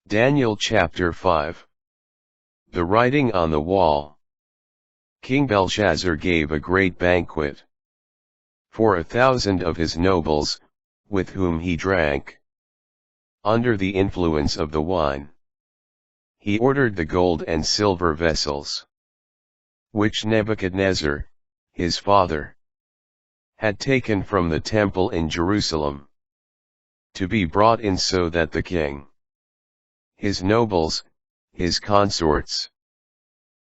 Daniel chapter 5. The writing on the wall. King Belshazzar gave a great banquet for 1,000 of his nobles, with whom he drank. Under the influence of the wine, he ordered the gold and silver vessels, which Nebuchadnezzar, his father, had taken from the temple in Jerusalem, to be brought in so that the king, his nobles, his consorts,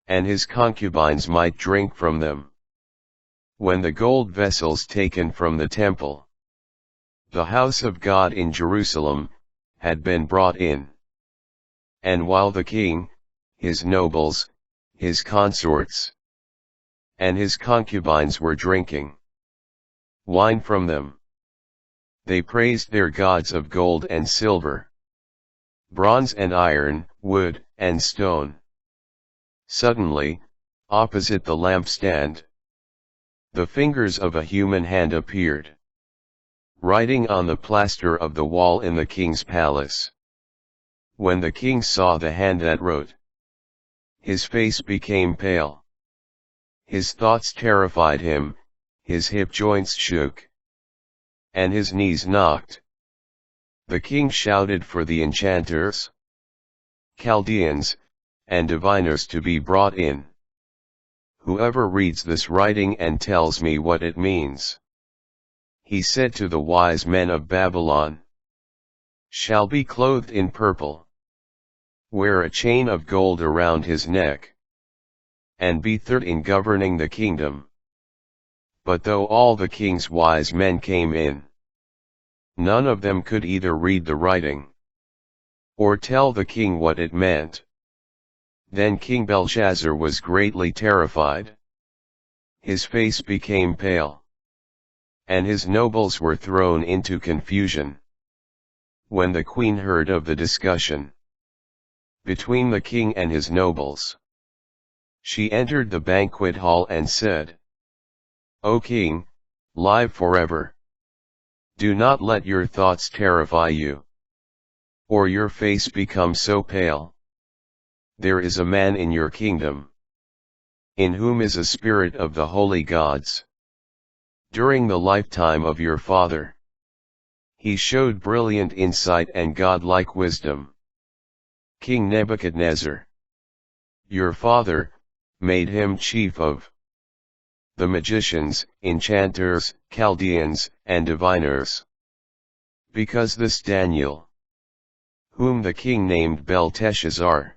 and his concubines might drink from them. When the gold vessels taken from the temple, the house of God in Jerusalem, had been brought in, and while the king, his nobles, his consorts, and his concubines were drinking wine from them, they praised their gods of gold and silver, bronze and iron, wood and stone. Suddenly, opposite the lampstand, the fingers of a human hand appeared, writing on the plaster of the wall in the king's palace. When the king saw the hand that wrote, his face became pale. His thoughts terrified him, his hip joints shook, and his knees knocked. The king shouted for the enchanters, Chaldeans, and diviners to be brought in. Whoever reads this writing and tells me what it means, he said to the wise men of Babylon, shall be clothed in purple, wear a chain of gold around his neck, and be third in governing the kingdom. But though all the king's wise men came in, none of them could either read the writing, or tell the king what it meant. Then King Belshazzar was greatly terrified. His face became pale, and his nobles were thrown into confusion. When the queen heard of the discussion between the king and his nobles, she entered the banquet hall and said, O king, live forever, do not let your thoughts terrify you, or your face become so pale. There is a man in your kingdom, in whom is a spirit of the holy gods. During the lifetime of your father, he showed brilliant insight and godlike wisdom. King Nebuchadnezzar, your father, made him chief of the magicians, enchanters, Chaldeans, and diviners. Because this Daniel, whom the king named Belteshazzar,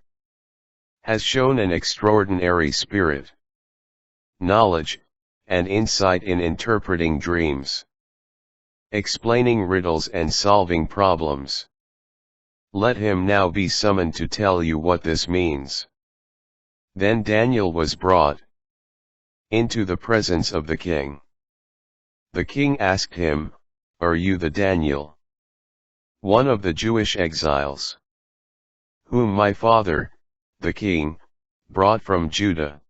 has shown an extraordinary spirit, knowledge, and insight in interpreting dreams, explaining riddles and solving problems. Let him now be summoned to tell you what this means. Then Daniel was brought into the presence of the king. The king asked him, Are you the Daniel, one of the Jewish exiles, whom my father, the king, brought from Judah?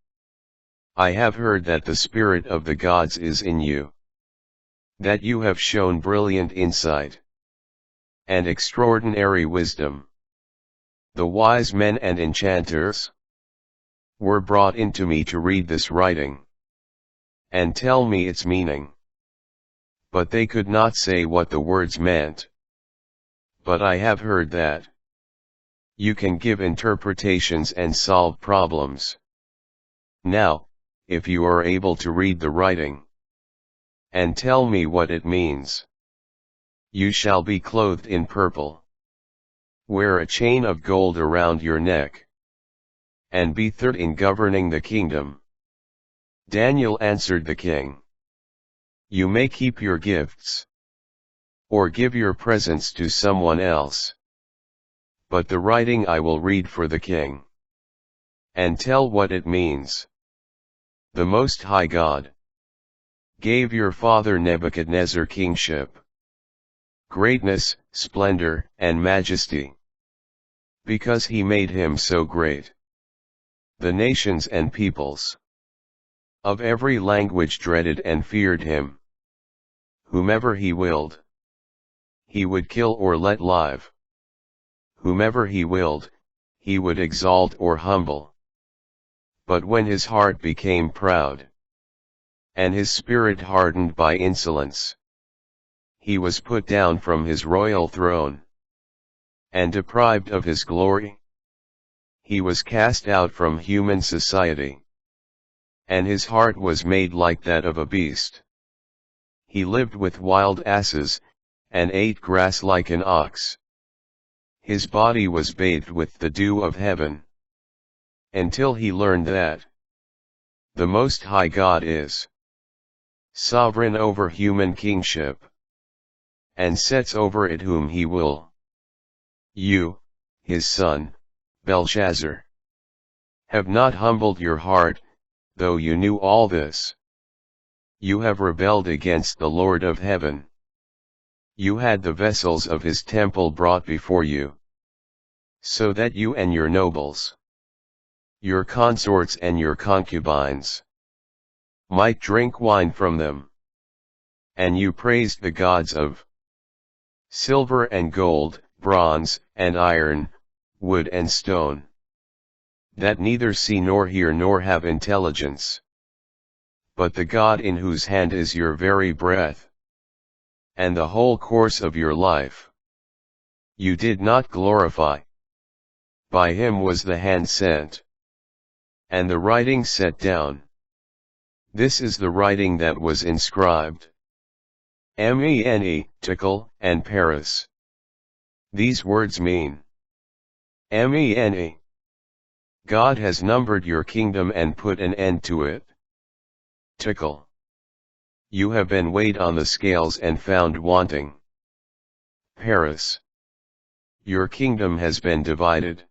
I have heard that the spirit of the gods is in you, that you have shown brilliant insight and extraordinary wisdom. The wise men and enchanters were brought into me to read this writing and tell me its meaning. But they could not say what the words meant. But I have heard that you can give interpretations and solve problems. Now, if you are able to read the writing and tell me what it means, you shall be clothed in purple, wear a chain of gold around your neck, and be third in governing the kingdom. Daniel answered the king, You may keep your gifts, or give your presents to someone else. But the writing I will read for the king, and tell what it means. The Most High God gave your father Nebuchadnezzar kingship, greatness, splendor, and majesty, because he made him so great. The nations and peoples of every language dreaded and feared him. Whomever he willed, he would kill or let live. whomever he willed, he would exalt or humble. But when his heart became proud, and his spirit hardened by insolence, he was put down from his royal throne, and deprived of his glory. He was cast out from human society, and his heart was made like that of a beast. He lived with wild asses, and ate grass like an ox. His body was bathed with the dew of heaven, until he learned that the Most High God is sovereign over human kingship, and sets over it whom he will. You, his son, Belshazzar, have not humbled your heart, though you knew all this. You have rebelled against the Lord of heaven. You had the vessels of his temple brought before you, so that you and your nobles, your consorts and your concubines, might drink wine from them. And you praised the gods of silver and gold, bronze and iron, wood and stone, that neither see nor hear nor have intelligence. But the God in whose hand is your very breath, and the whole course of your life, you did not glorify. By him was the hand sent, and the writing set down. This is the writing that was inscribed. Mene, Tekel, and Peres. These words mean, Mene, God has numbered your kingdom and put an end to it. Tekel, you have been weighed on the scales and found wanting. Peres, your kingdom has been divided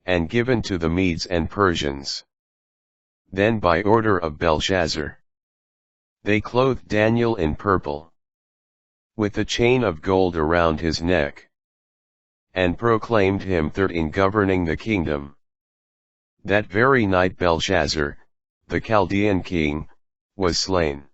and given to the Medes and Persians. Then by order of Belshazzar, they clothed Daniel in purple, with a chain of gold around his neck, and proclaimed him third in governing the kingdom. That very night Belshazzar, the Chaldean king, was slain.